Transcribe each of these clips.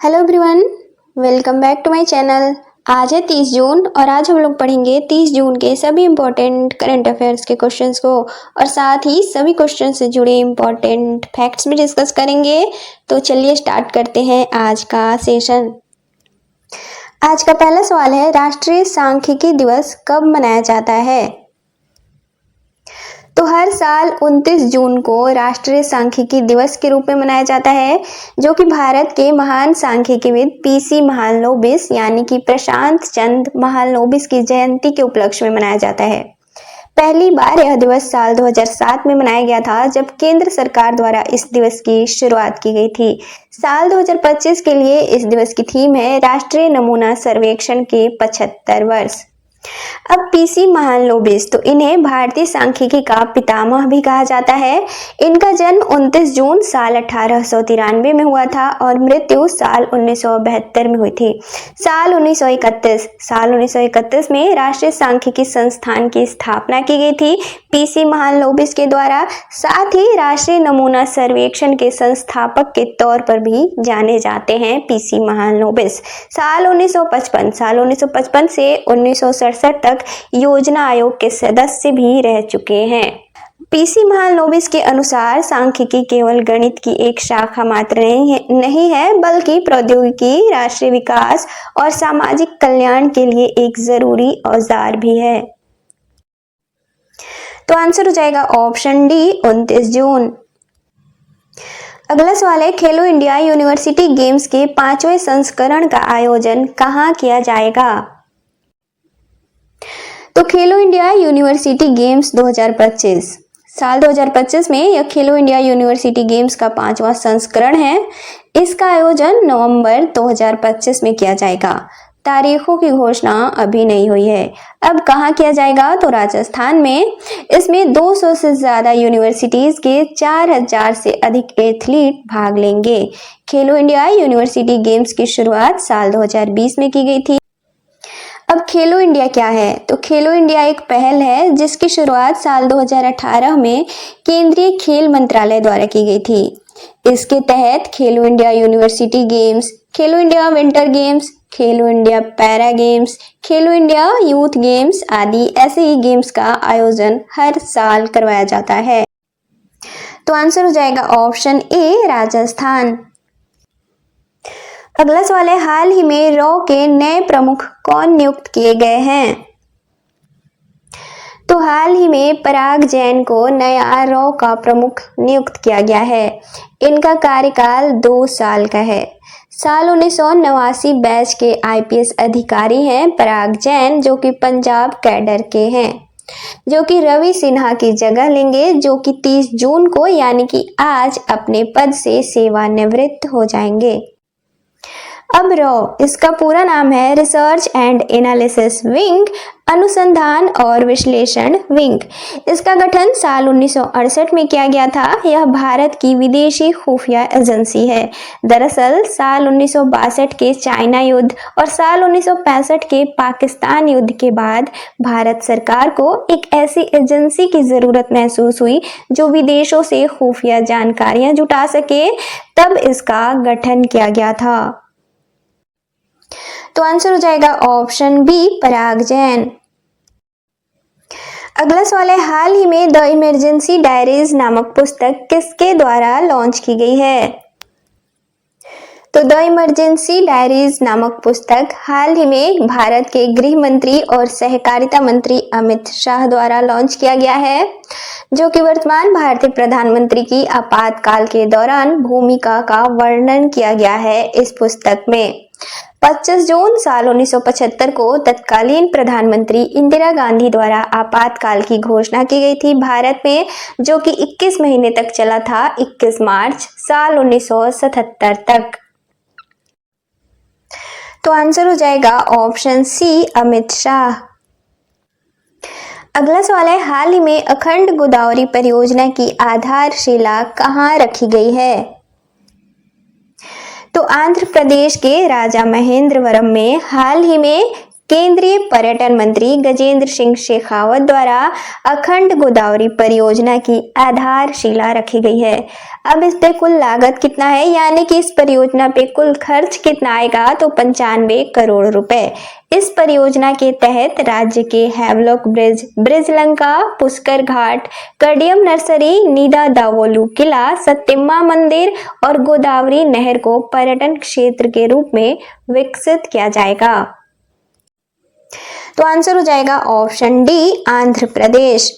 Hello everyone, welcome back to my channel. आज है 30 जून और आज हम लोग पढ़ेंगे 30 जून के सभी इम्पोर्टेंट करंट अफेयर्स के क्वेश्चंस को और साथ ही सभी क्वेश्चन से जुड़े इम्पोर्टेंट फैक्ट्स भी डिस्कस करेंगे। तो चलिए स्टार्ट करते हैं आज का सेशन। आज का पहला सवाल है, राष्ट्रीय सांख्यिकी दिवस कब मनाया जाता है? तो हर साल 29 जून को राष्ट्रीय सांख्यिकी दिवस के रूप में मनाया जाता है, जो कि भारत के महान सांख्यिकीविद पीसी महालनोबिस यानी कि प्रशांत चंद्र महालनोबिस की जयंती के उपलक्ष्य में मनाया जाता है। पहली बार यह दिवस साल 2007 में मनाया गया था, जब केंद्र सरकार द्वारा इस दिवस की शुरुआत की गई थी। साल 2025 के लिए इस दिवस की थीम है राष्ट्रीय नमूना सर्वेक्षण के 75 वर्ष। अब पीसी महालनोबिस, तो इन्हें भारतीय सांख्यिकी का पितामह भी कहा जाता है। इनका जन्म 29 जून साल 1893 में हुआ था और मृत्यु साल 1972 में हुई थी। साल 1931 में राष्ट्रीय सांख्यिकी संस्थान की स्थापना की गई थी पीसी महालनोबिस के द्वारा। साथ ही राष्ट्रीय नमूना सर्वेक्षण के संस्थापक के तौर पर भी जाने जाते हैं पीसी महालनोबिस। साल 1955 से 1967 तक योजना आयोग के सदस्य भी रह चुके हैं। पीसी महालनोबिस के अनुसार सांख्यिकी केवल गणित की एक शाखा मात्र नहीं है, बल्कि प्रौद्योगिकी, राष्ट्रीय विकास और सामाजिक कल्याण के लिए एक जरूरी औजार भी है। तो आंसर हो जाएगा ऑप्शन डी, 29 जून। अगला सवाल है, खेलो इंडिया यूनिवर्सिटी गेम्स के 5वें संस्करण का आयोजन कहाँ किया जाएगा? तो खेलो इंडिया यूनिवर्सिटी गेम्स 2025 साल 2025 में यह खेलो इंडिया यूनिवर्सिटी गेम्स का 5वां संस्करण है। इसका आयोजन नवंबर 2025 में किया जाएगा। तारीखों की घोषणा अभी नहीं हुई है। अब कहाँ किया जाएगा? तो राजस्थान में। इसमें 200 से ज्यादा यूनिवर्सिटीज के 4000 से अधिक एथलीट भाग लेंगे। खेलो इंडिया यूनिवर्सिटी गेम्स की शुरुआत साल 2020 में की गई थी। अब खेलो इंडिया क्या है? तो खेलो इंडिया एक पहल है जिसकी शुरुआत साल 2018 में केंद्रीय खेल मंत्रालय द्वारा की गई थी। इसके तहत खेलो इंडिया यूनिवर्सिटी गेम्स, खेलो इंडिया विंटर गेम्स, खेलो इंडिया पैरा गेम्स, खेलो इंडिया यूथ गेम्स आदि ऐसे ही गेम्स का आयोजन हर साल करवाया जाता है। तो आंसर हो जाएगा ऑप्शन ए, राजस्थान। अगला सवाल है, हाल ही में रॉ के नए प्रमुख कौन नियुक्त किए गए हैं? तो हाल ही में पराग जैन को नया रॉ का प्रमुख नियुक्त किया गया है। इनका कार्यकाल 2 साल का है। साल 1989 बैच के आईपीएस अधिकारी हैं पराग जैन, जो कि पंजाब कैडर के हैं, जो कि रवि सिन्हा की जगह लेंगे, जो कि 30 जून को यानी कि आज अपने पद से सेवानिवृत्त हो जाएंगे। अब रॉ, इसका पूरा नाम है रिसर्च एंड एनालिसिस विंग, अनुसंधान और विश्लेषण विंग। इसका गठन साल 1968 में किया गया था। यह भारत की विदेशी खुफिया एजेंसी है। दरअसल साल 1962 के चाइना युद्ध और साल 1965 के पाकिस्तान युद्ध के बाद भारत सरकार को एक ऐसी एजेंसी की जरूरत महसूस हुई जो विदेशों से खुफिया जानकारियां जुटा सके, तब इसका गठन किया गया था। तो आंसर हो जाएगा ऑप्शन बी, पराग जैन। अगला सवाल है, हाल ही में द इमरजेंसी डायरीज नामक पुस्तक किसके द्वारा लॉन्च की गई है? तो द इमरजेंसी डायरीज नामक पुस्तक हाल ही में भारत के गृह मंत्री और सहकारिता मंत्री अमित शाह द्वारा लॉन्च किया गया है, जो कि वर्तमान भारतीय प्रधानमंत्री की आपातकाल के दौरान भूमिका का वर्णन किया गया है। इस पुस्तक में 25 जून साल 1975 को तत्कालीन प्रधानमंत्री इंदिरा गांधी द्वारा आपातकाल की घोषणा की गई थी भारत में, जो कि 21 महीने तक चला था, 21 मार्च साल 1977 तक। तो आंसर हो जाएगा ऑप्शन सी, अमित शाह। अगला सवाल है, हाल ही में अखंड गोदावरी परियोजना की आधारशिला कहाँ रखी गई है? तो आंध्र प्रदेश के राजा महेंद्रवरम में हाल ही में केंद्रीय पर्यटन मंत्री गजेंद्र सिंह शेखावत द्वारा अखंड गोदावरी परियोजना की आधारशिला रखी गई है। अब इस पे कुल लागत कितना है, यानी कि इस परियोजना पे कुल खर्च कितना आएगा, तो 95 करोड़ रुपए। इस परियोजना के तहत राज्य के हैवलॉक ब्रिज, ब्रिजलंका, पुष्कर घाट, कडियम नर्सरी, नीदा दावोलू किला, सत्यम्मा मंदिर और गोदावरी नहर को पर्यटन क्षेत्र के रूप में विकसित किया जाएगा। तो आंसर हो जाएगा ऑप्शन डी, आंध्र प्रदेश।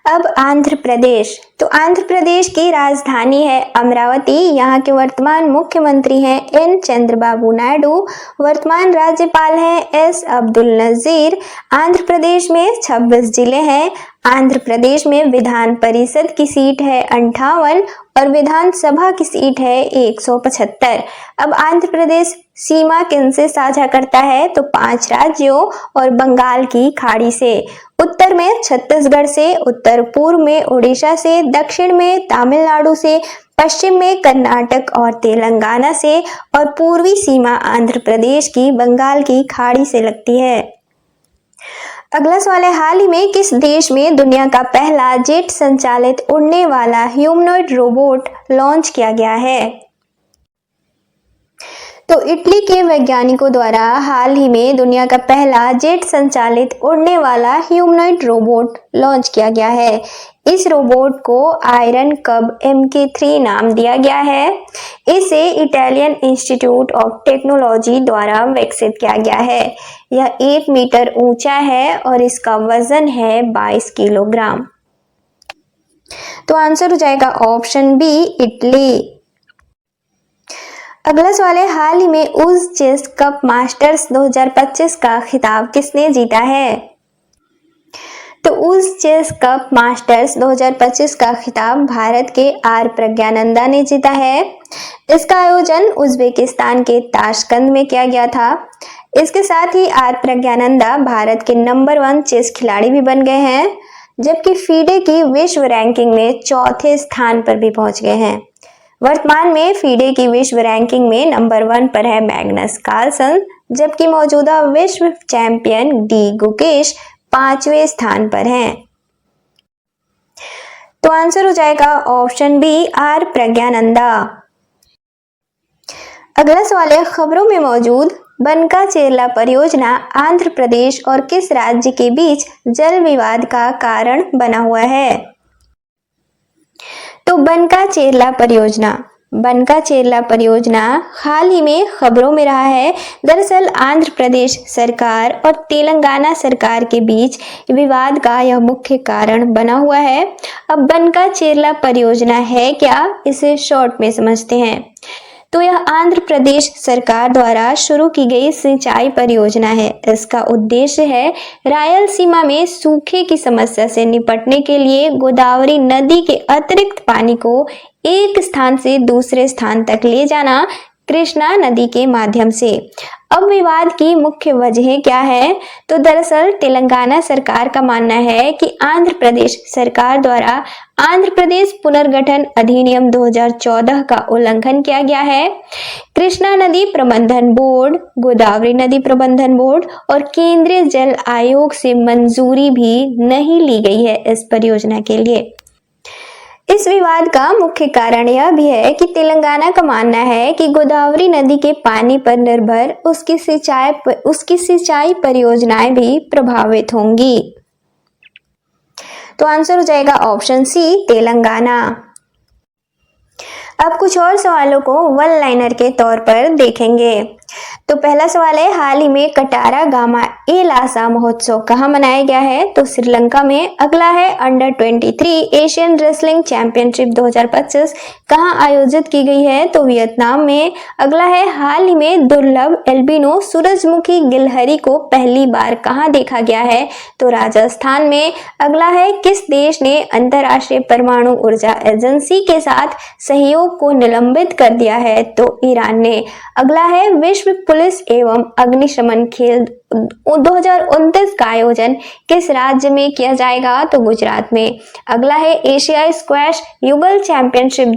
अब आंध्र प्रदेश, तो आंध्र प्रदेश की राजधानी है अमरावती। यहाँ के वर्तमान मुख्यमंत्री हैं एन चंद्रबाबू नायडू, वर्तमान राज्यपाल हैं एस अब्दुल नजीर। आंध्र प्रदेश में 26 जिले हैं। आंध्र प्रदेश में विधान परिषद की सीट है 58 और विधानसभा की सीट है 175। अब आंध्र प्रदेश सीमा किनसे साझा करता है, तो 5 राज्यों और बंगाल की खाड़ी से। उत्तर में छत्तीसगढ़ से, उत्तर पूर्व में उड़ीसा से, दक्षिण में तमिलनाडु से, पश्चिम में कर्नाटक और तेलंगाना से और पूर्वी सीमा आंध्र प्रदेश की बंगाल की खाड़ी से लगती है। अगला सवाल है, हाल ही में किस देश में दुनिया का पहला जेट संचालित उड़ने वाला ह्यूमनॉइड रोबोट लॉन्च किया गया है? तो इटली के वैज्ञानिकों द्वारा हाल ही में दुनिया का पहला जेट संचालित उड़ने वाला ह्यूमनॉइड रोबोट लॉन्च किया गया है। इस रोबोट को आयरन कब MK3 नाम दिया गया है। इसे इटालियन इंस्टीट्यूट ऑफ टेक्नोलॉजी द्वारा विकसित किया गया है। यह 1 मीटर ऊंचा है और इसका वजन है 22 किलोग्राम। तो आंसर हो जाएगा ऑप्शन बी, इटली। अगला सवाल है, हाल ही में उज़ चेस कप मास्टर्स 2025 का खिताब किसने जीता है? तो उज़ चेस कप मास्टर्स 2025 का खिताब भारत के आर प्रज्ञानंदा ने जीता है। इसका आयोजन उज्बेकिस्तान के ताशकंद में किया गया था। इसके साथ ही आर प्रज्ञानंदा भारत के नंबर 1 चेस खिलाड़ी भी बन गए हैं, जबकि फीडे की विश्व रैंकिंग में 4थे स्थान पर भी पहुंच गए हैं। वर्तमान में फीडे की विश्व रैंकिंग में नंबर 1 पर है मैग्नस कार्लसन, जबकि मौजूदा विश्व चैंपियन डी गुकेश 5वें स्थान पर हैं। तो आंसर हो जाएगा ऑप्शन बी, आर प्रज्ञानंदा। अगला सवाल है, खबरों में मौजूद बनका चेरला परियोजना आंध्र प्रदेश और किस राज्य के बीच जल विवाद का कारण बना हुआ है? तो बनका चेरला परियोजना हाल ही में खबरों में रहा है। दरअसल आंध्र प्रदेश सरकार और तेलंगाना सरकार के बीच विवाद का यह मुख्य कारण बना हुआ है। अब बनका चेरला परियोजना है क्या, इसे शॉर्ट में समझते हैं। तो यह आंध्र प्रदेश सरकार द्वारा शुरू की गई सिंचाई परियोजना है। इसका उद्देश्य है रायलसीमा में सूखे की समस्या से निपटने के लिए गोदावरी नदी के अतिरिक्त पानी को एक स्थान से दूसरे स्थान तक ले जाना कृष्णा नदी के माध्यम से। अब विवाद की मुख्य वजह क्या है? तो दरअसल तेलंगाना सरकार का मानना है कि आंध्र प्रदेश सरकार द्वारा आंध्र प्रदेश पुनर्गठन अधिनियम 2014 का उल्लंघन किया गया है। कृष्णा नदी प्रबंधन बोर्ड, गोदावरी नदी प्रबंधन बोर्ड और केंद्रीय जल आयोग से मंजूरी भी नहीं ली गई है इस परियोजना के लिए। इस विवाद का मुख्य कारण यह भी है कि तेलंगाना का मानना है कि गोदावरी नदी के पानी पर निर्भर उसकी सिंचाई परियोजनाएं भी प्रभावित होंगी। तो आंसर हो जाएगा ऑप्शन सी, तेलंगाना। अब कुछ और सवालों को वन लाइनर के तौर पर देखेंगे। तो पहला सवाल है, हाल ही में कटारा गामा ए लासा महोत्सव कहाँ मनाया गया है? तो श्रीलंका में। अगला है, अंडर 23 एशियन रेसलिंग चैंपियनशिप 2025 कहाँ आयोजित की गई है? तो वियतनाम में। अगला है, हाल ही में दुर्लभ एल्बिनो सूरजमुखी गिलहरी को पहली बार कहाँ देखा गया है? तो राजस्थान में। अगला है, किस देश ने अंतर्राष्ट्रीय परमाणु ऊर्जा एजेंसी के साथ सहयोग को निलंबित कर दिया है? तो ईरान ने। अगला है, विश्व पुलिस एवं अग्निशमन खेल 2029 का आयोजन किस राज्य में किया जाएगा? तो गुजरात में। अगला है एशियाई स्क्वैश युगल चैंपियनशिप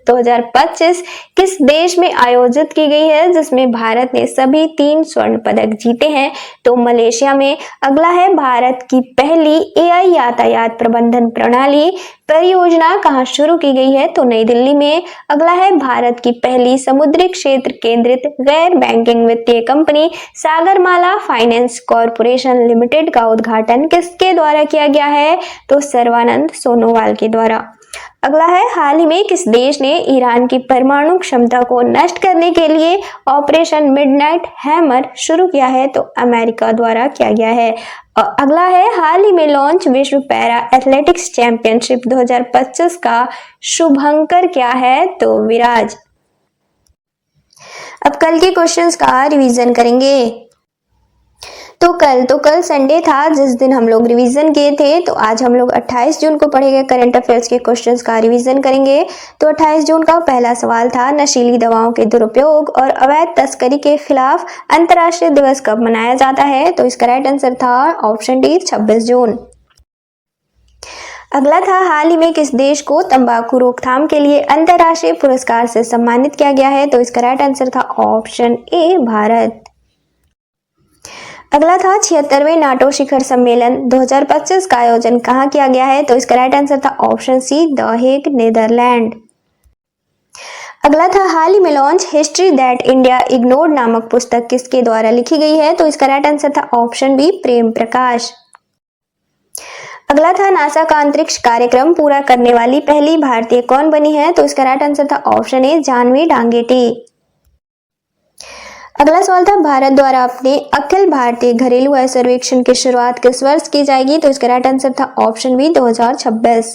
2025 किस देश में आयोजित की गई है, जिसमें भारत ने सभी 3 स्वर्ण पदक जीते हैं? तो मलेशिया में। अगला है भारत की पहली AI यातायात प्रबंधन प्रणाली परियोजना कहाँ शुरू की गई है? तो नई दिल्ली में। अगला है भारत की पहली समुद्री क्षेत्र केंद्रित गैर बैंकिंग वित्तीय company Sagarmala finance corporation limited का उद्घाटन किसके द्वारा किया गया है? तो सर्बानंद सोनोवाल के द्वारा। अगला है हाल ही में किस देश ने ईरान की परमाणु क्षमता को नष्ट करने के लिए ऑपरेशन मिडनाइट हैमर शुरू किया है? तो अमेरिका द्वारा किया गया है। अगला है हाल ही में लॉन्च विश्व पैरा एथलेटिक्स चैंपियनशिप 2025 का शुभंकर क्या है? तो विराज। अब कल के क्वेश्चंस का रिवीजन करेंगे। तो कल संडे था जिस दिन हम लोग रिवीजन किए थे। तो आज हम लोग 28 जून को पढ़े गए करंट अफेयर्स के क्वेश्चंस का रिवीजन करेंगे। तो 28 जून का पहला सवाल था नशीली दवाओं के दुरुपयोग और अवैध तस्करी के खिलाफ अंतर्राष्ट्रीय दिवस कब मनाया जाता है? तो इसका राइट आंसर था ऑप्शन डी 26 जून। अगला था हाल ही में किस देश को तंबाकू रोकथाम के लिए अंतर्राष्ट्रीय पुरस्कार से सम्मानित किया गया है? तो इसका राइट आंसर था ऑप्शन ए भारत। अगला था 76वें नाटो शिखर सम्मेलन 2025 का आयोजन कहाँ किया गया है? तो इसका राइट आंसर था option C the Hague Netherland. अगला था हाल ही में launch history that India ignored नामक पुस्तक किसके द्वारा लिखी गई है? तो इसका राइट आंसर था ऑप्शन बी प्रेम प्रकाश। अगला था नासा का अंतरिक्ष कार्यक्रम पूरा करने वाली पहली भारतीय कौन बनी है? तो इसका राइट आंसर था ऑप्शन ए जानवी डांगेटी। अगला सवाल था भारत द्वारा अपने अखिल भारतीय घरेलू आय सर्वेक्षण की शुरुआत किस वर्ष की जाएगी? तो इसका राइट आंसर था ऑप्शन बी 2026।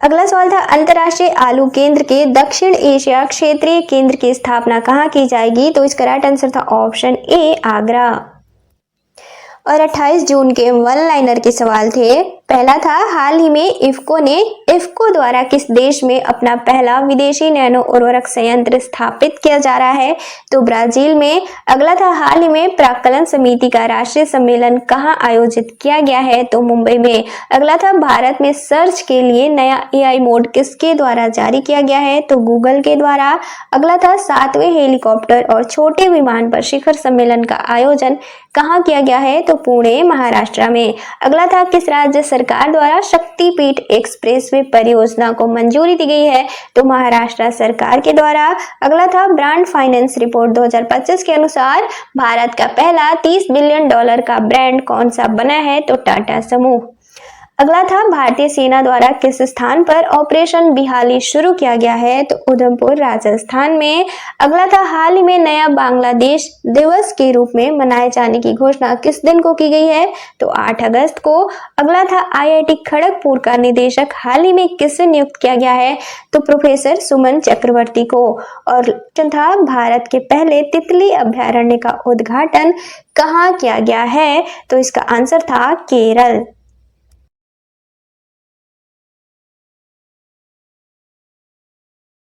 अगला सवाल था अंतर्राष्ट्रीय आलू केंद्र के दक्षिण एशिया क्षेत्रीय केंद्र की स्थापना कहाँ की जाएगी? तो इसका राइट आंसर था ऑप्शन ए आगरा। और 28 जून के वन लाइनर के सवाल थे। पहला था हाल ही में इफ्को द्वारा किस देश में अपना पहला विदेशी नैनो उर्वरक संयंत्र स्थापित किया जा रहा है? तो ब्राजील में। अगला था हाल ही में प्राक्कलन समिति का राष्ट्रीय सम्मेलन कहाँ आयोजित किया गया है? तो मुंबई में। अगला था भारत में सर्च के लिए नया AI मोड किसके द्वारा जारी किया गया है? तो गूगल के द्वारा। अगला था 7वें हेलीकॉप्टर और छोटे विमान पर शिखर सम्मेलन का आयोजन कहाँ किया गया है? तो पुणे महाराष्ट्र में। अगला था किस राज्य सरकार द्वारा शक्तिपीठ एक्सप्रेसवे परियोजना को मंजूरी दी गई है? तो महाराष्ट्र सरकार के द्वारा। अगला था ब्रांड फाइनेंस रिपोर्ट 2025 के अनुसार भारत का पहला $30 बिलियन का ब्रांड कौन सा बना है? तो टाटा समूह। अगला था भारतीय सेना द्वारा किस स्थान पर ऑपरेशन बिहाली शुरू किया गया है? तो उधमपुर राजस्थान में। अगला था हाल ही में नया बांग्लादेश दिवस के रूप में मनाए जाने की घोषणा किस दिन को की गई है? तो 8 अगस्त को। अगला था IIT खड़गपुर का निदेशक हाल ही में किससे नियुक्त किया गया है? तो प्रोफेसर सुमन चक्रवर्ती को। और था भारत के पहले तितली अभ्यारण्य का उद्घाटन कहाँ किया गया है? तो इसका आंसर था केरल।